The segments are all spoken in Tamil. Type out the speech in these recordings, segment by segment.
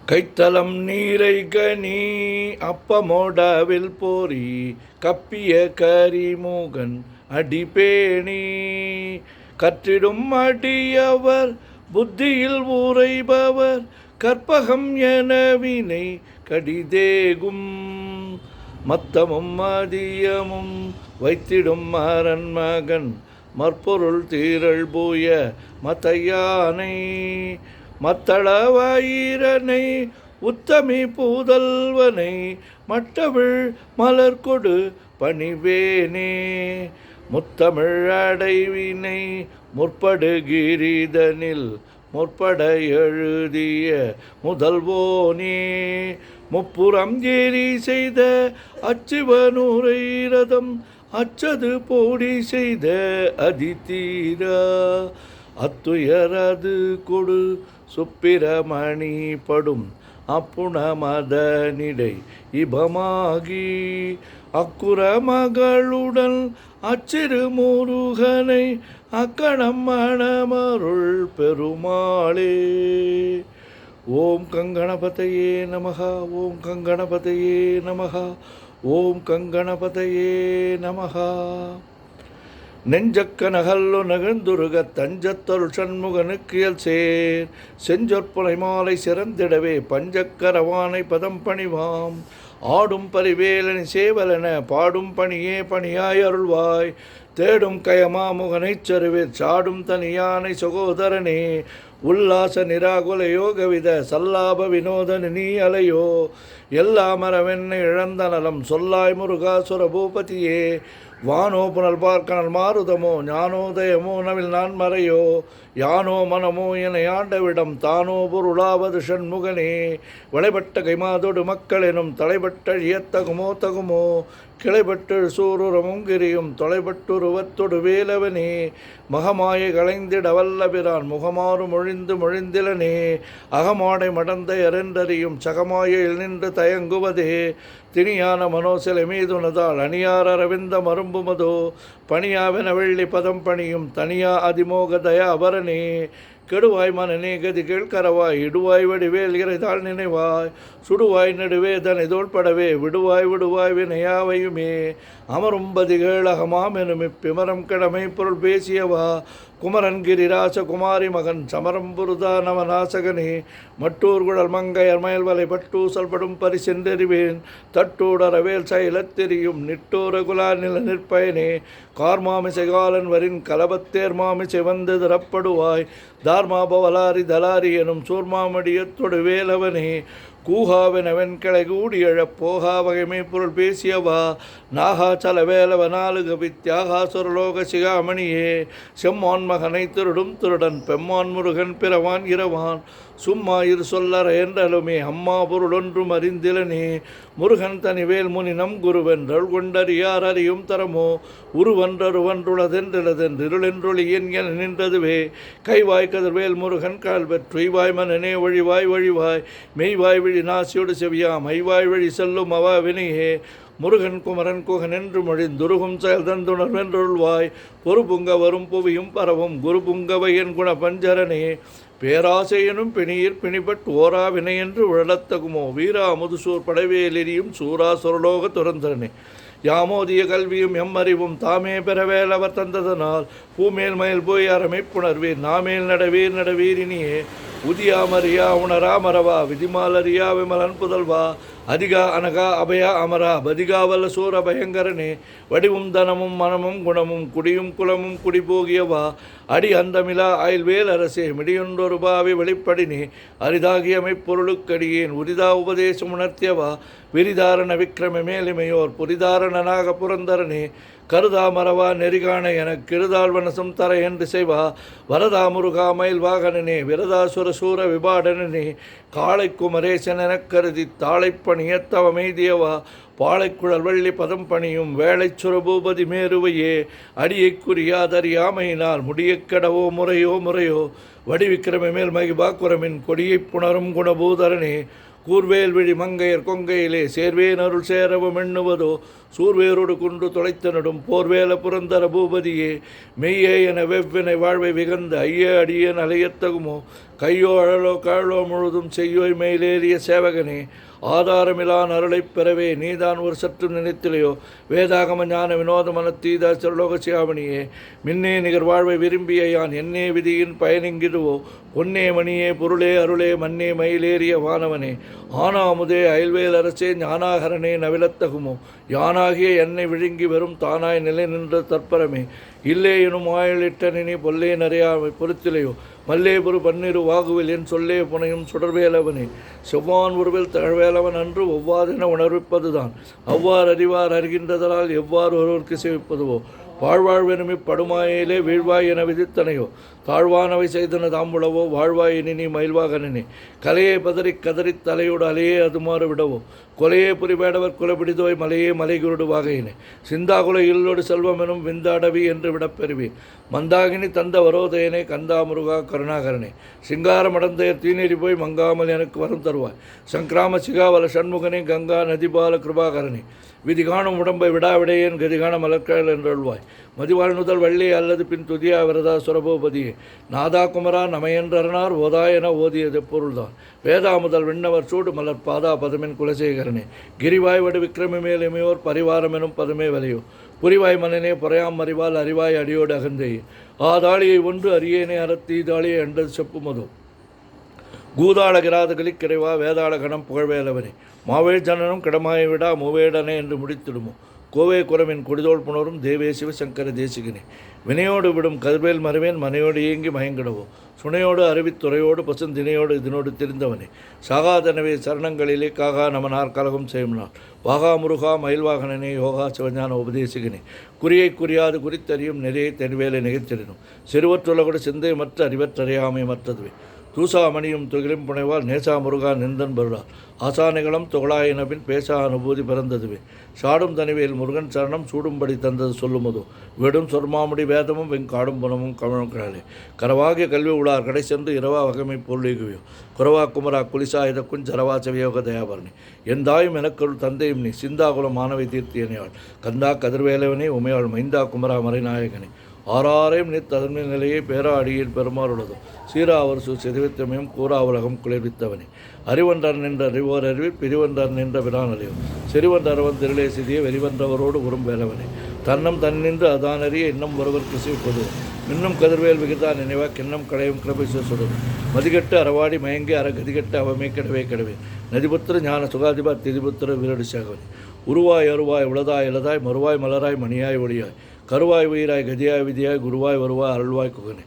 கைத்தலம் நீரை கனி அப்பமோடவில் போரி கப்பிய கரிமூகன் அடிபேணி கற்றிடும் அடியவர் புத்தியில் ஊரைபவர் கற்பகம் என வினை கடிதேகும் மத்தமும் மதியமும் வைத்திடும் அரண்மகன் மற்பொருள் தீரள் பூய மத்தையானை மத்தளவாயிரனை உத்தமி பூதல்வனை மட்டவிழ் மலர்கொடு பணிவேனே முத்தமிழ் அடைவினை முற்படுகிரிதனில் முற்பட எழுதிய முதல்வோனே முப்புறம் ஏறி செய்த அச்சுவனூரை ரதம் அச்சது போடி செய்த அதிதீரா அத்துயரது கொடு சுப்பிரமணி படும் அப்புணமதனிடை இபமாகி அக்குற மகளுடன் அச்சிறு முருகனை அக்கணம் மணமருள் பெருமாளே. ஓம் கங்கணபதையே நமஹ. ஓம் கங்கணபதையே நமஹ. ஓம் கங்கணபதையே நமஹ. நெஞ்சக்க நகல்லு நகர்ந்துருக தஞ்சத்தொரு சண்முகனுக்கியல் சேர் செஞ்சொற்புலை மாலை சிறந்திடவே பஞ்சக்கரவானை பதம் பணிவாம் ஆடும் பரிவேலனி சேவலென பாடும் பணியே பணியாய் அருள்வாய் தேடும் கயமாமுகனைச் சருவேற் சாடும் தனியானை சகோதரனே உல்லாச நிராகுல யோகவித சல்லாப வினோதனி நீ அலையோ எல்லா மரவென்னை இழந்த நலம் சொல்லாய் முருகாசுர பூபதியே வானோ புனல் பார்க்கணல் மாருதமோ ஞானோதயமோ நவில் நான் மறையோ யானோ மனமோ என ஆண்டவிடம் தானோ பொருளாவது ஷண்முகனே வளைபட்ட கைமாதோடு மக்கள் எனும் தலைப்பட்ட இயத்தகுமோ தகுமோ கிளைப்பட்டு சூருரமும் கிரியும் தொலைப்பட்டுருவத்தொடு வேலவனே மகமாயை களைந்திட வல்லபிரான் முகமாறு மொழிந்திலனே அகமாடை மடந்தை அரண்டறியும் சகமாயில் நின்று தயங்குவதே திணியான மனோசிலை மீதுனதால் அணியார் அரவிந்த மரும்புமதோ பணியாவென வெள்ளி பதம் பணியும் தனியா அதிமோக தயா அவரனே கெடுவாய் மனநே கதி கேள்கரவாய் இடுவாய் வடிவேல் இறைதாள் நினைவாய் சுடுவாய் நடுவேதனை தோள்படவே விடுவாய் விடுவாய் வினையாவையுமே அமரும் பதிகள் அகமாம் எனும் இப்பிமரம் கிழமை பொருள் பேசியவா குமரன் கிரிராச குமாரி மகன் சமரம் புருதா நவநாசகனே மட்டூர் குழல் மங்கையர் மயல்வலை பட்டூசல்படும் பரிசென்றறிவேன் தட்டூடரவேல் செயலத்தெரியும் நிட்டூர குலா நில நிற்பயனே கார்மாமிசை காலன் வரின் கலபத்தேர் மாமிசை வந்து திறப்படுவாய் தார்மாபவலாரி தலாரி எனும் சூர்மாமடியத்தொடு வேலவனே கூகாவென வெண்களை கூடியழப் போகா வகைமை பொருள் பேசியவா நாகாச்சல வேலவ நாலுக வித்யாகாசுரலோக சிகாமணியே செம்மான் மகனை திருடும் திருடன் பெம்மான் முருகன் பிறவான் இரவான் சும்மா இரு சொல்லற என்றலுமே அம்மா பொருளொன்றும் அறிந்திலனே முருகன் தனிவேல் முனி நம் குருவென்றல் கொண்டறியார் அறியும் தரமோ உருவன்றருவன்றுளதென்றிருளென்றொழியன் என நின்றதுவே கைவாய் கதிர்வேல் முருகன் கால் பெற்றுய்வாய் மனநே வழிவாய் வழிவாய் மெய்வாய் விழி நாசியோடு செவியாம் ஐவாய் வழி செல்லும் அவா வினையே முருகன் குமரன் குகன் என்று மொழிந்துருகும் செயல் தந்துணர்வென்றொருள்வாய் பொறுப்புங்க வரும் புவியும் பரவும் குரு புங்கவை என் குண பஞ்சரனே பேராசையனும் பிணியிற் பிணிபட் ஓரா வினையென்று உழலத்தகுமோ வீரா முதுசூர் படைவேலெரியும் சூரா சுரலோக துரந்தரனே யாமோதிய கல்வியும் எம்மறிவும் தாமே பெறவேலவர் தந்ததனால் பூமேல் மயில் போய் அறமைப்புணர்வீர் நாமேல் நடவீர் நடவீரினியே உதியாமரியா உணரா மரவா விதிமாலரியா விமலன் புதல்வா அதிகா அனகா அபயா அமரா பதிகாவல்ல சூர பயங்கரனே வடிவும் தனமும் மனமும் குணமும் குடியும் குலமும் குடிபோகியவா அடி அந்தமிலா அயல்வேல் அரசே மிடியொன்றொரு பாவி வெளிப்படினே அரிதாகிய மெய்ப்பொருளுக்கடியேன் உரிதா உபதேசம் உணர்த்தியவா விரிதாரண விக்ரம மேலிமையோர் புரிதாரணனாக புரந்தரனே கருதா மரவா நெறிகாண எனக் கிருதாழ்வனசம் தர என்று செய்வா வரதா முருகா மயில் வாகனனே விரதாசுர சூர விபாடனனே காளை குமரேசன் எனக் கருதி தாளைப்பணியத்தவ மெய்தியவா பாளைக்குழல் வள்ளி பதம் பணியும் வேளை சுரபூபதி மேருவையே அடியைக் குறியாதறியாமையினால் முடியக் கடவோ முறையோ முறையோ வடிவிக்கிரம மேல் மகிபா குரமின் கொடியைப் புணரும் குணபூதரனே கூர்வேல் விழி மங்கையர் கொங்கையிலே சேர்வேன் அருள் சேரவும் எண்ணுவதோ சூர்வேரோடு குன்று தொலைத்தனடும் போர்வேல புரந்தர பூபதியே மெய்யே என வெவ்வினை வாழ்வை விகந்த ஐயே அடியேன் அலையத்தகுமோ கையோ அழலோ கழலோ முழுதும் செய்யோய் மேலேறிய சேவகனே ஆதாரமிலான் அருளைப் பெறவே நீதான் ஒரு சற்று நினைத்திலையோ வேதாகம ஞான வினோத மனத்தீதா சிறலோக சியாமணியே மின்னே நிகர் வாழ்வை விரும்பிய யான் என்னே விதியின் பயனிங்கிடுவோ பொன்னே மணியே பொருளே அருளே மன்னே மயிலேறிய வானவனே ஆனாமுதே அயல்வேல் அரசே ஞானாகரனே நவிலத்தகுமோ யானாகிய என்னை விழுங்கி வெறும் தானாய் நிலை நின்ற தற்பரமே இல்லே எனும் ஆயலிட்ட நினை பொல்லே நிறையாமை பொறுத்திலையோ மல்லே பொறு பன்னிரு வாகுவில் என் சொல்லே புனையும் சுடர்வேலவனே செவ்வான் உருவில் தழவேலவன் அன்று ஒவ்வாதென உணர்விப்பதுதான் அவ்வாறு அறிவார் அறிகின்றதனால் எவ்வாறு ஒருவருக்கு சேவிப்பதுவோ வாழ்வாழ்வெனும் இப்படுமாயிலே வீழ்வாய் என விதித்தனையோ தாழ்வானவை செய்தன தாம்புளவோ வாழ்வாய் இனி நீ மயில்வாகனே கலையை கதறித் தலையோடு அலையே அதுமாறு விடவோ கொலையே புரிவேடவர் குலபிடிதோய் மலையே மலைகுருடு வாகையினே சிந்தாகுல இல்லோடு செல்வமெனும் விந்தாடவி என்று விடப்பெறுவேன் மந்தாகினி தந்த வரோதயனே கந்தா முருகா கருணாகரனே சிங்கார மடந்தையர் தீநெறி போய் மங்காமல் எனக்கு வரம் தருவாய் சங்கிராம சிகாவல சண்முகனே கங்கா நதிபால கிருபாகரனே விதி காணும் உடம்பை விடாவிடையேன் கதிகான மலர்கழல் என்றொழ்வாய் மதிவாழ் முதல் வள்ளி அல்லது பின் துதியா விரதா சுரபோபதியே நாதா குமரா நமையன்றனார் ஓதா என ஓதியது பொருள்தான் வேதா முதல் விண்ணவர் சூடு மலர் பாதா பதமின் குலசேகரனே கிரிவாய் வடு விக்ரமி மேலுமையோர் பரிவாரம் எனும் பதமே வலையோ புரிவாய் மனனே பொறையாம் அறிவால் அறிவாய் அடியோடு அகந்தேயே ஆதாளியை ஒன்று அரியேனே அறத்தீதாளியை அண்டது செப்புமதோ கூதாள கிராதகளி கிடைவா வேதாள கணம் புகழ்வேலவனே மாவேழ் ஜனனும் கிடமாயை விடா மூவேடனே என்று முடித்திடுமோ கோவே குரமின் கொடிதோள் புணரும் தேவே சிவசங்கர தேசிகனே வினையோடு விடும் கதிர்வேல் மறைவேன் மனையோடு இயங்கி மயங்கிடவோ சுனையோடு அறிவித்துறையோடு பசுந்தினையோடு இதனோடு தெரிந்தவனே சாகாதனவே சரணங்களிலே காகா நமனார் கலகம் செய்யும்னார் வாகா முருகா மயில்வாகனனே யோகா சிவஞான உபதேசிகனே குறியை குறியாது குறித்தறியும் நெறியை தென்வேலை நிகழ்த்திடணும் சிறுவற்றுலகோடு சிந்தை மற்ற அறிவற்றறியாமை மற்றதுவே தூசா மணியும் துகிலும் புனைவால் நேசா முருகா நிந்தன் பருடார் ஆசானிகளும் தொகளாயினபின் பேசா அனுபூதி பிறந்ததுவே சாடும் தனிவேல் முருகன் சரணம் சூடும்படி தந்தது சொல்லுமதோ வெடும் சொர்மாமுடி வேதமும் வெங்காடும் புனமும் கமழும் கிழலே கரவாகிய கல்வி உளார் கடை சென்று இரவா வகமை பொருளீகுவியோ குரவா குமரா குலிசா இதக்குன் சரவா செவியோக தயாபரணி என் தாயும் எனக்கொரு தந்தையும் நீ சிந்தாகுலம் மாணவை தீர்த்தியனையாள் கந்தா கதிர்வேலவனே உமையாள் மைந்தா குமரா மறைநாயகனே ஆறாரையும் நித்ததன்மை நிலையை பேரா அடியில் பெருமாறுள்ளதோ சீரா அவர் செதுவித்தமையும் கூறா உலகம் குளிர்வித்தவனே அறிவன்றார் நின்ற அறிவோர் அறிவில் பிரிவன்றார் நின்ற பிரான் அறிவு சிறுவன்றவன் திருளே சிதியை வெளிவன்றவரோடு உறும் வேலவனே தன்னம் தன்னின்று அதானறிய இன்னும் ஒருவர் கிசிப்பது இன்னும் கதிர்வேல் விகிதா நினைவா கிண்ணம் கடையும் கிளப்பை சுடுது மதிகட்டு அறவாடி மயங்கி அறகதிகட்டு அவமே கிடவே நதிபுத்திர ஞான சுகாதிபா திதிபுத்திர வீரடி சாகவனே உருவாய் அருவாய் உளதாய் இளதாய் மறுவாய் மலராய் மணியாய் ஒளியாய் கருவாய் உயிராய் கதியாய் விதியாய் குருவாய் வருவாய் அருள்வாய் குகனே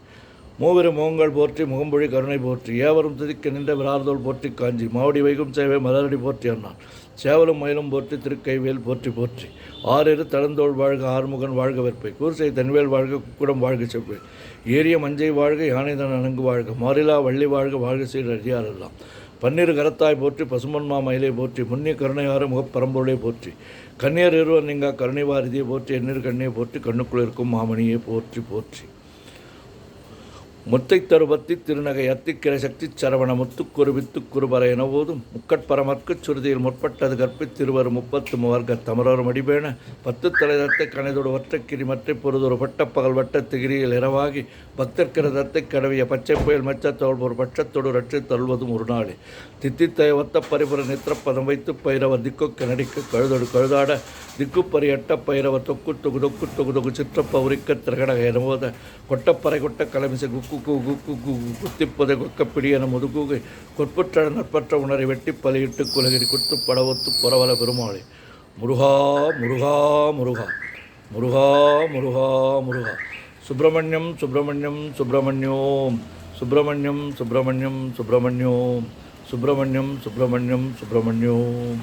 மூவிரு மோங்கள் போற்றி முகம்பொழி கருணை போற்றி ஏவரும் துதிக்க நின்ற விரார்தோல் போற்றி காஞ்சி மாவடி வைகும் சேவை மலரடி போற்றி அண்ணான் சேவலும் மயிலும் போற்றி திருக்கைவேல் போற்றி போற்றி ஆறிரு தளந்தோள் வாழ்க ஆறுமுகன் வாழ்க வெற்பை கூர்சை தன்வேல் வாழ்க குக்குடம் வாழ்க செவ்வேல் ஏரிய மஞ்சை வாழ்க யானைதன் அணங்கு வாழ்க மாறிலா வள்ளி வாழ்க வாழ்க சீர் அடியாரெல்லாம் பன்னிரு கரத்தாய் போற்றி பசுமன்மா மயிலை போற்றி முன்னிய கருணையாறு முகப்பரம்பொருளை போற்றி கண்ணியர் இருவர் நீங்கா கருணைவாரிதியை போற்றி எண்ணீர் கண்ணியை போற்றி கண்ணுக்குள் இருக்கும் மாமணியை போற்றி போற்றி முத்தை தருபத்தி திருநகை அத்திக்கிற சக்தி சரவண முத்துக்குரு வித்துக்குரு பற எனவோதும் முக்கட்பரமற்குச் சுருதியில் முற்பட்டது கற்பித்திருவர் 30 தமரோர் மடிபேண 10 தலைதத்தை கணைதோடு ஒற்றைக்கிரி மற்றை பொருதொரு பட்டப்பகல் வட்டத்திகிரியில் இரவாகி பக்தர்க்கிற தத்தை கடவிய பச்சை புயல் மச்சத்தோல் ஒரு பட்சத்தோடு ரட்சி தருவதும் ஒரு நாளே தித்தித்தய ஒத்த பரிபுர நித்திரப்பதம் வைத்து பயிரவர் திக்குக்கு நடிக்க கழுதோடு கழுதாட திக்குப்பறி எட்ட பயிரவர் தொக்கு தொகு தொக்கு தொகு தொகு சிற்றப்ப உரிக்க திரகடக எனவோத கொட்டப்பறை கொட்ட கலமிசை குக்கு குத்திப்பதை கொக்கப்பிடி என முதுகுகை கொற்பற்ற நற்பற்ற உணரை வெட்டி பலியிட்டு குலகிரி குத்து படவத்து புறவல பெருமாளே முருகா முருகா முருகா முருகா முருகா முருகா சுப்பிரமணியம் சுப்பிரமணியம் சுப்பிரமணியோம் சுப்பிரமணியம் சுப்பிரமணியம் சுப்பிரமணியோம் சுப்பிரமணியம் சுப்பிரமணியம் சுப்பிரமணியோம்